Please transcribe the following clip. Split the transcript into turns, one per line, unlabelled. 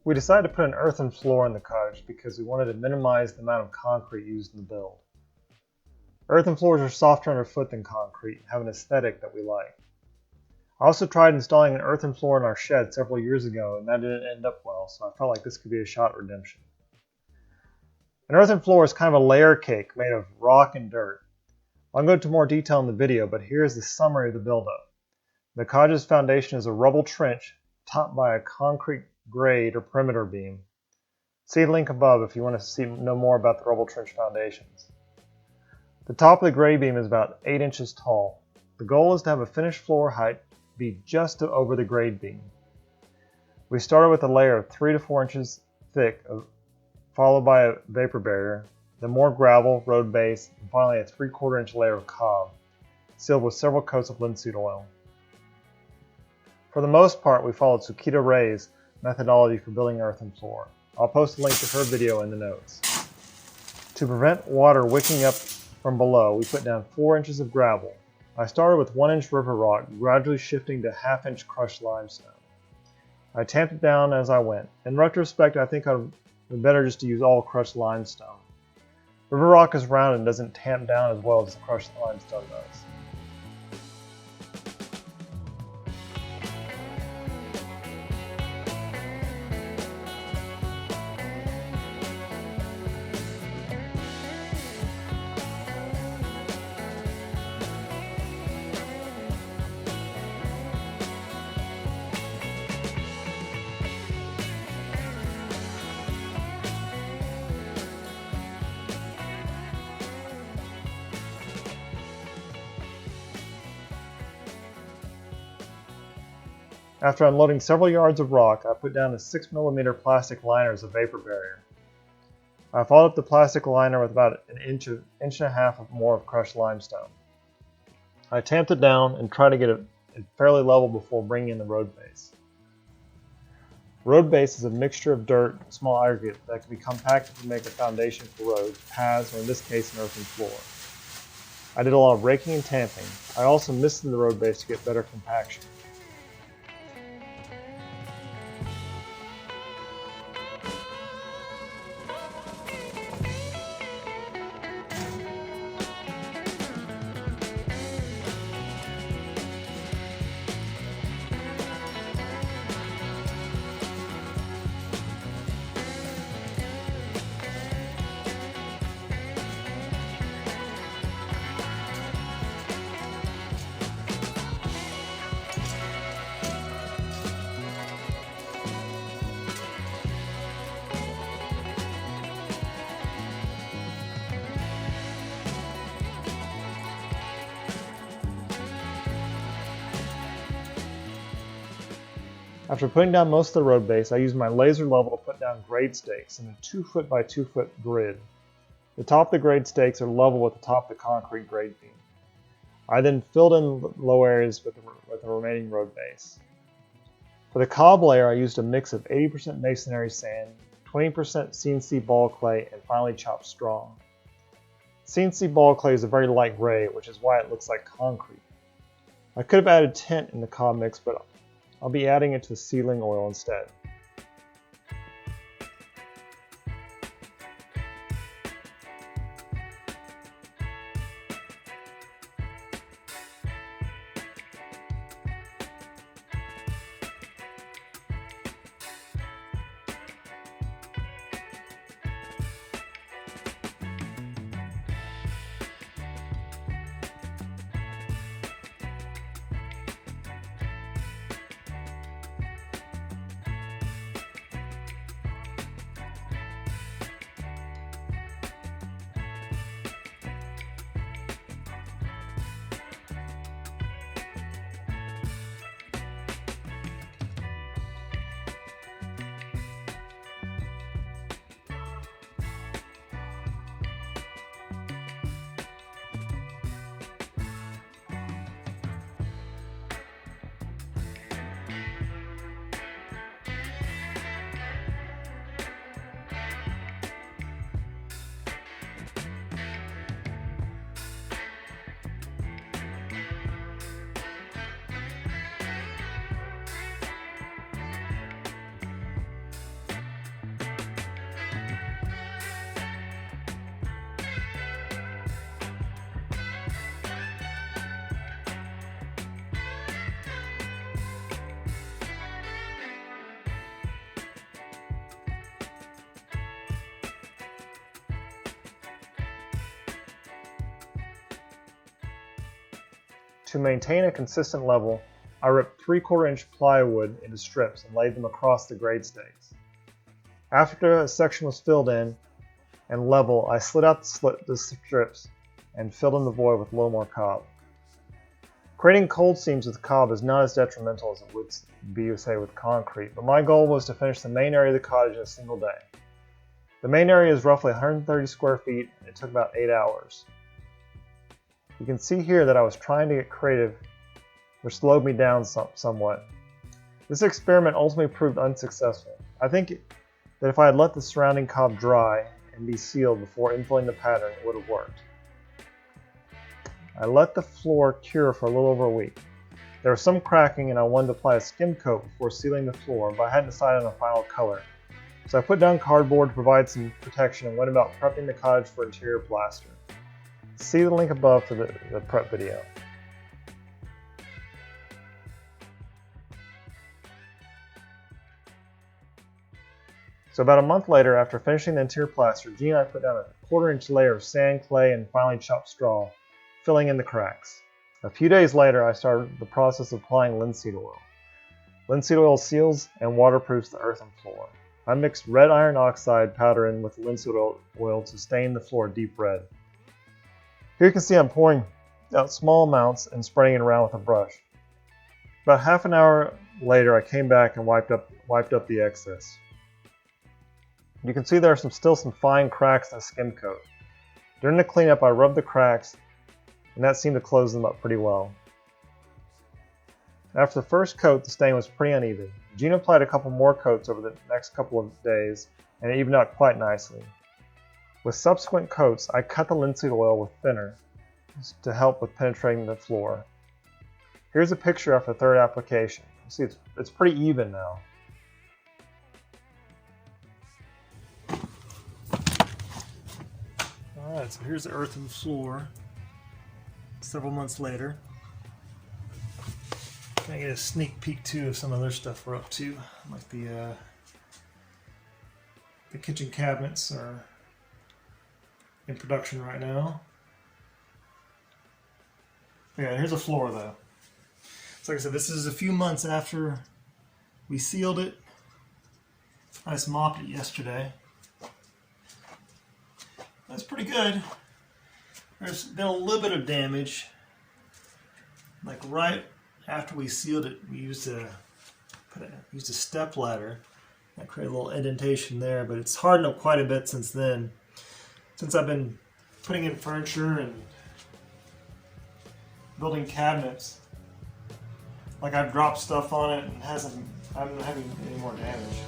We decided to put an earthen floor in the cottage because we wanted to minimize the amount of concrete used in the build. Earthen floors are softer underfoot than concrete and have an aesthetic that we like. I also tried installing an earthen floor in our shed several years ago and that didn't end up well, so I felt like this could be a shot at redemption. An earthen floor is kind of a layer cake made of rock and dirt. I'll go into more detail in the video, but here's the summary of the buildup. The cottage's foundation is a rubble trench topped by a concrete grade or perimeter beam. See the link above if you want to know more about the rubble trench foundations. The top of the grade beam is about 8 inches tall. The goal is to have a finished floor height be just over the grade beam. We started with a layer of 3 to 4 inches thick, followed by a vapor barrier, then more gravel, road base, and finally a 3/4 inch layer of cob, sealed with several coats of linseed oil. For the most part, we followed Sukita Reay's methodology for building an earthen floor. I'll post a link to her video in the notes. To prevent water wicking up from below, we put down 4 inches of gravel. I started with 1-inch river rock, gradually shifting to 1/2-inch crushed limestone. I tamped it down as I went. In retrospect, I think it would be better just to use all crushed limestone. River rock is rounded and doesn't tamp down as well as the crushed limestone does. After unloading several yards of rock, I put down a 6mm plastic liner as a vapor barrier. I followed up the plastic liner with about an inch and a half more of crushed limestone. I tamped it down and tried to get it fairly level before bringing in the road base. Road base is a mixture of dirt and small aggregate that can be compacted to make a foundation for roads, paths, or in this case an earthen floor. I did a lot of raking and tamping. I also misted the road base to get better compaction. After putting down most of the road base, I used my laser level to put down grade stakes in a 2-foot by 2-foot grid. The top of the grade stakes are level with the top of the concrete grade beam. I then filled in low areas with the remaining road base. For the cob layer, I used a mix of 80% masonry sand, 20% CNC ball clay, and finely chopped straw. CNC ball clay is a very light gray, which is why it looks like concrete. I could have added tint in the cob mix, but I'll be adding it to sealing oil instead. To maintain a consistent level, I ripped 3/4 inch plywood into strips and laid them across the grade stakes. After a section was filled in and level, I slid out the strips and filled in the void with a little more cob. Creating cold seams with cob is not as detrimental as it would be, say, with concrete, but my goal was to finish the main area of the cottage in a single day. The main area is roughly 130 square feet, and it took about 8 hours. You can see here that I was trying to get creative, which slowed me down somewhat. This experiment ultimately proved unsuccessful. I think that if I had let the surrounding cob dry and be sealed before infilling the pattern, it would have worked. I let the floor cure for a little over a week. There was some cracking and I wanted to apply a skim coat before sealing the floor, but I hadn't decided on a final color. So I put down cardboard to provide some protection and went about prepping the cottage for interior plaster. See the link above for the prep video. So about a month later, after finishing the interior plaster, Gene and I put down a 1/4 inch layer of sand, clay, and finely chopped straw, filling in the cracks. A few days later, I started the process of applying linseed oil. Linseed oil seals and waterproofs the earthen floor. I mixed red iron oxide powder in with linseed oil to stain the floor deep red. Here you can see I'm pouring out small amounts and spreading it around with a brush. About half an hour later, I came back and wiped up the excess. You can see there are still some fine cracks in the skim coat. During the cleanup, I rubbed the cracks, and that seemed to close them up pretty well. After the first coat, the stain was pretty uneven. Gene applied a couple more coats over the next couple of days, and it evened out quite nicely. With subsequent coats, I cut the linseed oil with thinner to help with penetrating the floor. Here's a picture after the third application. You see it's pretty even now. Alright, so here's the earthen floor several months later. I get a sneak peek too of some other stuff we're up to, like the kitchen cabinets are in production right now. Yeah, here's a floor though. So like I said, this is a few months after we sealed it. I just mopped it yesterday. That's pretty good. There's been a little bit of damage. Like right after we sealed it, we used a step ladder. That created a little indentation there, but it's hardened up quite a bit since then. Since I've been putting in furniture and building cabinets, like I've dropped stuff on it and I haven't having any more damage.